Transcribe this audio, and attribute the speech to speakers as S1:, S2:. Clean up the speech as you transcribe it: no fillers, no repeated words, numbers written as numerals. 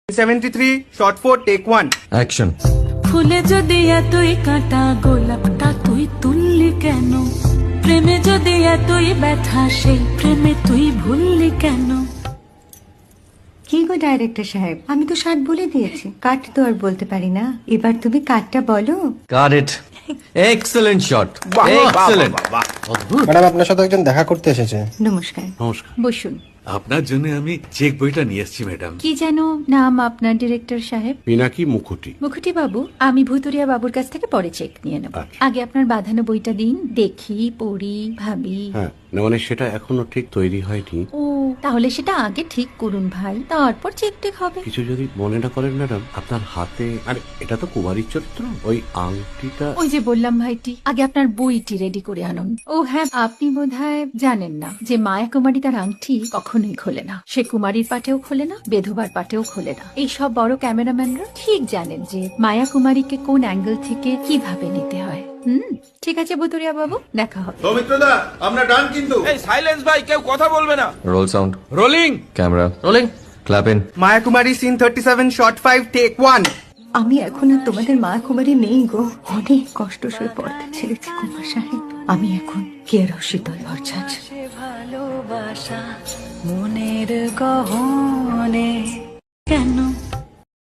S1: 73 shot 4 take 1
S2: action.
S3: ফুলে যদি এতই কাঁটা গোলাপটা তুই তুললি কেন? প্রেমে যদি এতই ব্যথা সেই প্রেমে তুই ভুললি কেন?
S4: কি গো ডাইরেক্টর সাহেব, আমি তো 60 বলে দিয়েছি, কাট তো আর বলতে পারি না। এবার তুমি কাটটা বলো।
S2: Got it. Excellent shot, excellent.
S5: Madam, আপনার সাথে একজন দেখা করতে এসেছে।
S4: নমস্কার,
S6: নমস্কার।
S4: বসুন।
S6: আপনার জন্য আমি চেক বইটা নিয়ে এসেছি ম্যাডাম।
S4: কি যেন নাম আপনার ডিরেক্টর সাহেব?
S6: পিনাকি মুখোটি।
S4: মুখুটি বাবু, আমি ভুতুরিয়া বাবুর কাছ থেকে পরে চেক নিয়ে নেব।
S6: আচ্ছা।
S4: আগে আপনার বাঁধানো বইটা দিন, দেখি, পড়ি, ভাবি।
S6: হ্যাঁ, না মানে সেটা এখনো ঠিক তৈরি হয়নি।
S4: ও, তাহলে সেটা আগে ঠিক করুন ভাই, তারপর চেক টেক হবে।
S6: কিছু যদি মনে না করেন ম্যাডাম, আপনার হাতে, আরে এটা তো কুমারীর চরিত্র, ওই আংটিটা।
S4: ওই যে বললাম ভাইটি, আগে আপনার বইটি রেডি করে আনুন। ও হ্যাঁ, আপনি বোধহয় জানেন না যে মায়া কুমারী তার আংটি কখনোই খোলে না। সে কুমারীর পাটেও খোলে না, বেধবার পাটেও খোলে না। এই সব বড় ক্যামেরাম্যানরা ঠিক জানেন যে মায়া কুমারীকে কোন অ্যাঙ্গেল থেকে কিভাবে নিতে হয়। ঠিক আছে ভুতুরিয়া বাবু, দেখা হবে।
S7: সৌমিত্রদা, আমরা ডান কিন্তু। এই সাইলেন্স ভাই, কেউ কথা বলবে না।
S2: Roll sound,
S7: rolling.
S2: Camera rolling, clap in.
S1: Maya Kumari scene 37 shot 5 take 1
S4: আমি এখন আর তোমাদের মা কুমারী নেই গো। অনেক কষ্ট সয়ে পড়তে ছেড়েছি কুমার সাহেব। আমি এখন কেরো শীতল ভরছাছ।
S3: ভালোবাসা মনের গহনে কেন?